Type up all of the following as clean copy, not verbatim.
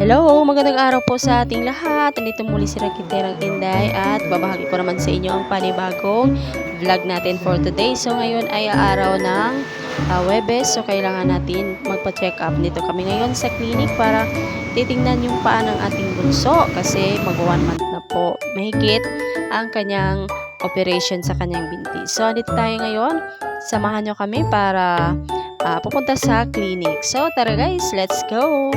Hello, magandang araw po sa ating lahat. Nandito muli si Rakiterang Inday at babahagi ko naman sa inyo ang panibagong vlog natin for today. So ngayon ay araw ng Webes. So kailangan natin magpa-check up. Dito kami ngayon sa clinic para titingnan yung paa ng ating bunso kasi mag 1 month na po. Mahigit ang kanyang operation sa kanyang binti. So dito tayo ngayon. Samahan nyo kami para pupunta sa clinic. So tara guys, let's go!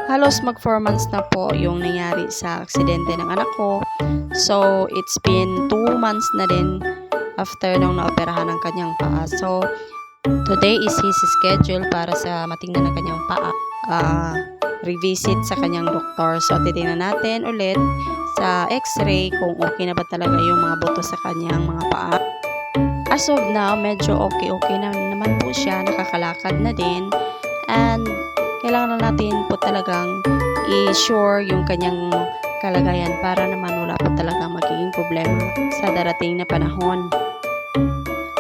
Halos mag 4 months na po yung nangyari sa aksidente ng anak ko. So, it's been 2 months na din after nung naoperahan ng kanyang paa. So, today is his schedule para sa matingnan ng kanyang paa. Revisit sa kanyang doktor. So, titingnan natin ulit sa x-ray kung okay na ba talaga yung mga buto sa kanyang mga paa. As of now, medyo okay na naman po siya. Nakakalakad na din. And kailangan na natin po talagang i-sure yung kanyang kalagayan para naman wala po talagang magiging problema sa darating na panahon.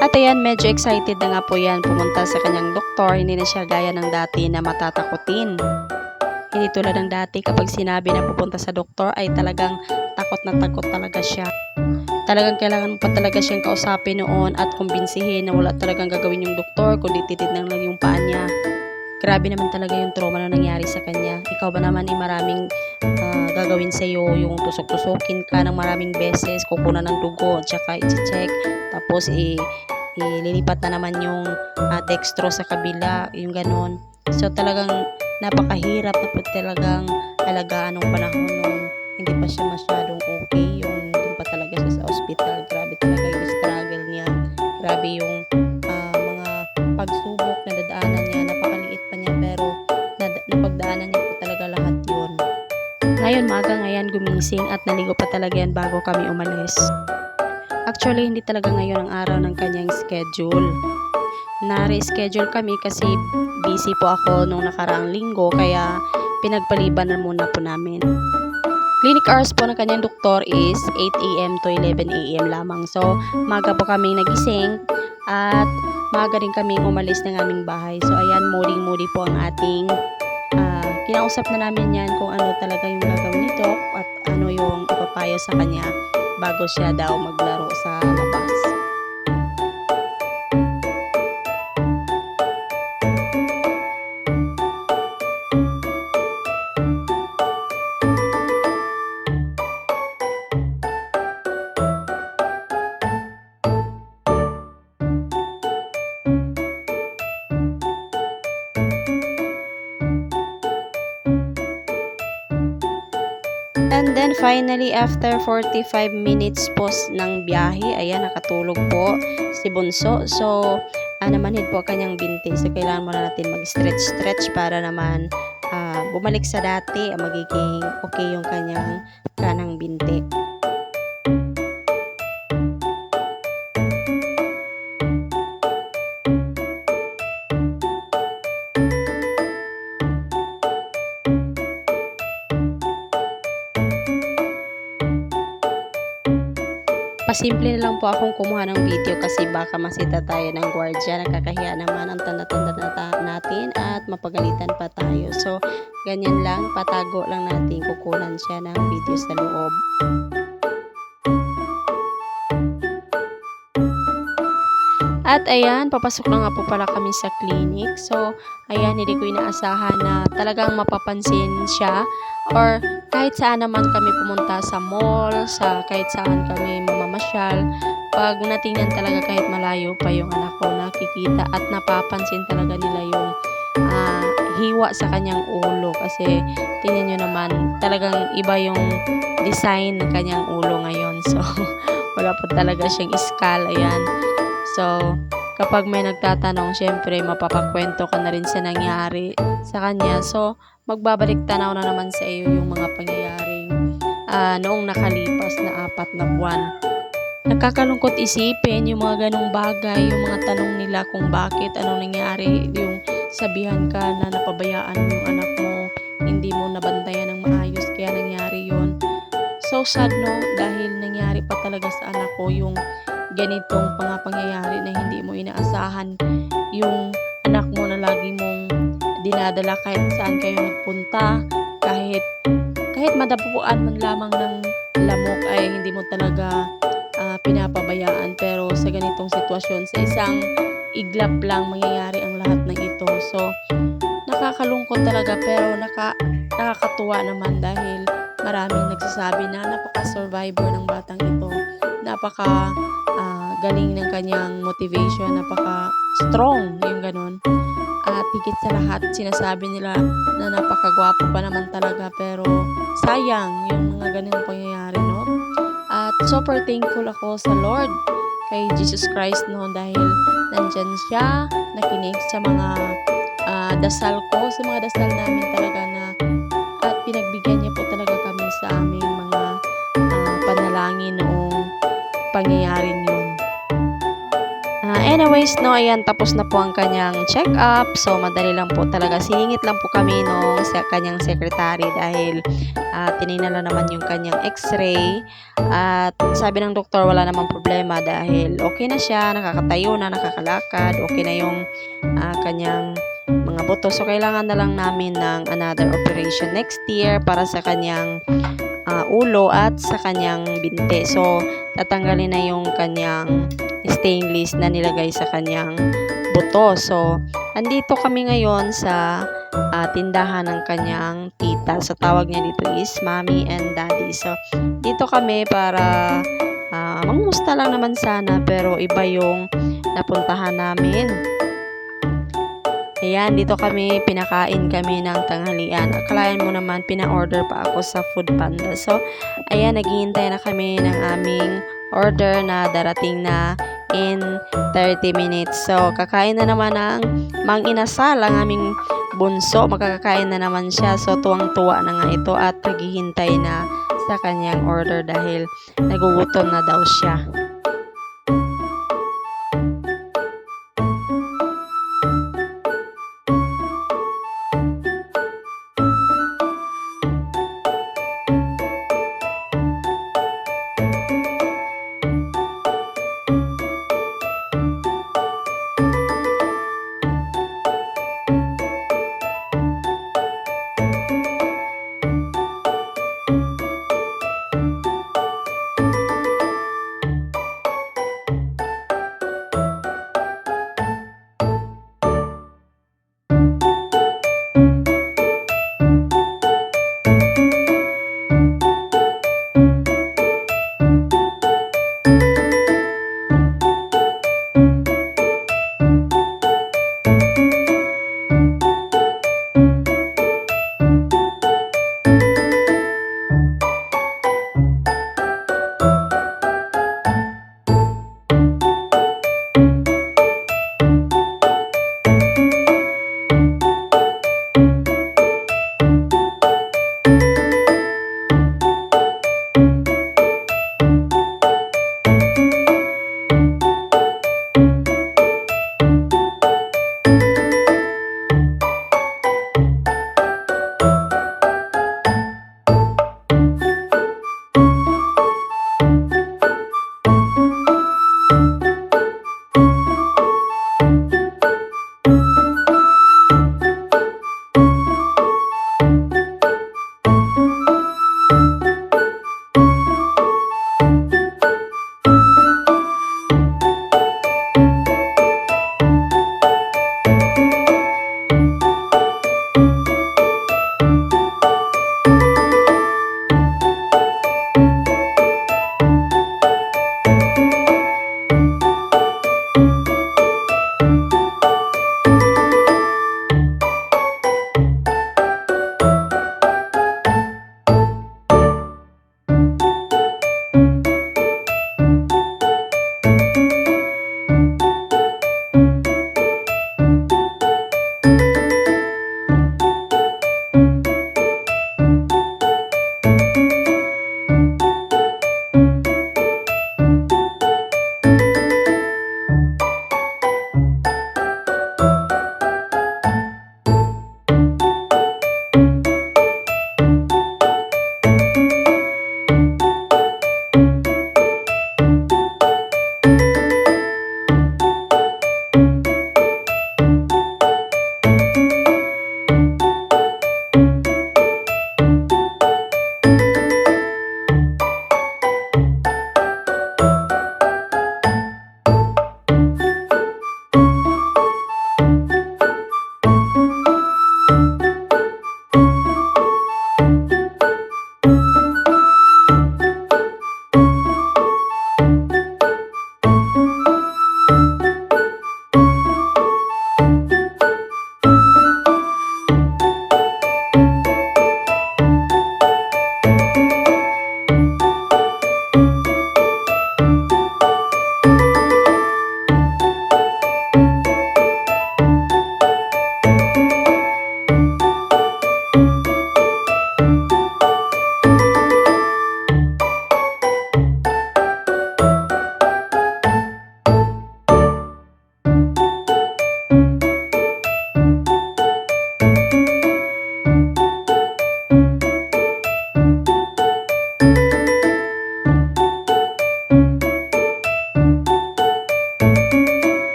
At ayan, medyo excited na nga po yan pumunta sa kanyang doktor. Hindi na siya gaya ng dati na matatakutin. Hindi tulad ng dati kapag sinabi na pupunta sa doktor ay talagang takot na takot talaga siya. Talagang kailangan mo pa talaga siyang kausapin noon at kumbinsihin na wala talagang gagawin yung doktor kundi titignan lang yung paa niya. Grabe naman talaga yung trauma na nangyari sa kanya. Ikaw ba naman maraming gagawin sa iyo, yung tusok-tusokin ka ng maraming beses, kukunan ng dugo, tsaka i-check, tapos ililipat na naman yung dextro sa kabila, yung ganon. So talagang napakahirap na po talagang alagaan ng panahon nung hindi pa siya masyadong okay, yung doon pa talaga siya sa ospital. Grabe talaga yung struggle niya. Grabe yung mga pagsubok na dadaanan niya. Napakaliit pa niya pero napagdaanan niya po talaga lahat yun. Ngayon, maga ngayon gumising at naligo pa talaga yan bago kami umalis. Actually, hindi talaga ngayon ang araw ng kanyang schedule. Na-reschedule kami kasi busy po ako nung nakaraang linggo kaya pinagpaliban na muna po namin. Clinic hours po ng kanyang doktor is 8 AM to 11 AM lamang. So, maga po kaming nagising at maga rin kaming umalis ng aming bahay. So, ayan, moody po ang ating kinausap na namin yan kung ano talaga yung gagawin nito at ano yung ipapayo sa kanya bago siya daw maglaro sa labas. And then finally, after 45 minutes po ng biyahe, ayan, nakatulog po si Bunso. So, namanhid po kanyang binti. So, kailangan muna natin mag-stretch para naman bumalik sa dati, magiging okay yung kanyang kanang binti. Pasimple na lang po akong kumuha ng video kasi baka masita tayo ng gwardiya. Nakakahiya naman ang tanda-tanda natin at mapagalitan pa tayo. So, ganyan lang. Patago lang natin. Kukunan siya ng video sa loob. At ayan, papasok na nga po pala kami sa clinic. So, ayan, hindi ko inaasahan na talagang mapapansin siya or kahit saan naman kami pumunta sa mall, kahit saan kami mamamasyal, pag natingnan talaga kahit malayo pa yung anak ko, nakikita at napapansin talaga nila yung hiwa sa kanyang ulo kasi tingnan nyo naman, talagang iba yung design ng kanyang ulo ngayon. So, wala po talaga siyang skull, ayan. So, kapag may nagtatanong, syempre, mapapakwento ka na rin sa nangyari sa kanya. So, magbabalik tanaw na naman sa iyo yung mga pangyayaring noong nakalipas na 4 na buwan. Nakakalungkot isipin yung mga ganong bagay, yung mga tanong nila kung bakit, anong nangyari, yung sabihan ka na napabayaan mo yung anak mo, hindi mo nabantayan ng maayos kaya nangyari yon. So sad no, dahil nangyari pa talaga sa anak ko yung ganitong pangyayari na hindi mo inaasahan. Yung anak mo na lagi mong dinadala kahit saan kayo nagpunta, kahit kahit madapuan man lamang ng lamok ay hindi mo talaga pinapabayaan. Pero sa ganitong sitwasyon, sa isang iglap lang mangyayari ang lahat ng ito. So, nakakalungkot talaga pero nakakatuwa naman dahil maraming nagsasabi na napaka-survivor ng batang ito. Napaka galing ng kanyang motivation, napaka-strong, yung ganun. At higit sa lahat, sinasabi nila na napakagwapo pa naman talaga pero sayang yung mga ganung pangyayari, no? At super thankful ako sa Lord, kay Jesus Christ, no? Dahil nandyan siya, nakinig sa mga dasal ko, sa mga dasal namin talaga na at pinagbigyan niya po talaga kami sa aming mga panalangin noong pangyayaring yun. Anyways, no, ayan, tapos na po ang kanyang check-up. So, madali lang po talaga. Siningit lang po kami nung sa kanyang secretary dahil tinignan lang naman yung kanyang x-ray. At sabi ng doktor, wala namang problema dahil okay na siya, nakakatayo na, nakakalakad, okay na yung kanyang mga buto. So, kailangan na lang namin ng another operation next year para sa kanyang ulo at sa kanyang binte. So, tatanggalin na yung kanyang stainless na nilagay sa kanyang buto. So, andito kami ngayon sa tindahan ng kanyang tita. So, tawag niya dito is mommy and daddy. So, dito kami para mangumusta lang naman sana pero iba yung napuntahan namin. Ayan, dito kami, pinakain kami ng tanghalian. Akalain mo naman, pina-order pa ako sa Food Panda. So, ayan, naghihintay na kami ng aming order na darating na in 30 minutes. So, kakain na naman ng Mang Inasal, ang aming bunso. Makakakain na naman siya. So, tuwang-tuwa na nga ito at naghihintay na sa kanyang order dahil nagugutom na daw siya.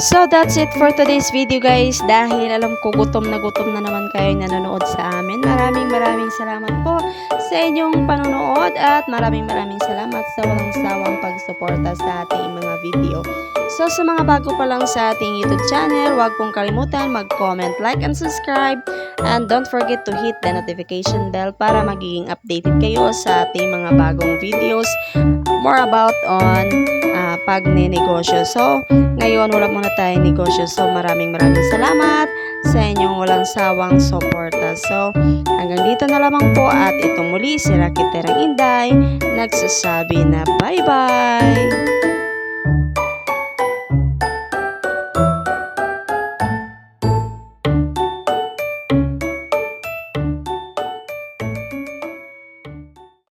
So that's it for today's video guys. Dahil alam ko gutom na naman kayo nanonood sa amin. Maraming salamat po sa inyong panonood at maraming salamat sa walang sawang pagsuporta sa ating mga video. So sa mga bago pa lang sa ating YouTube channel, huwag pong kalimutan mag-comment, like, and subscribe. And don't forget to hit the notification bell para magiging updated kayo sa ating mga bagong videos more about on pagnenegosyo. So, ngayon wala muna tayong negosyo. So, maraming salamat sa inyong walang sawang suporta. So, hanggang dito na lamang po at ito muli si Rakiterang Inday nagsasabi na bye-bye!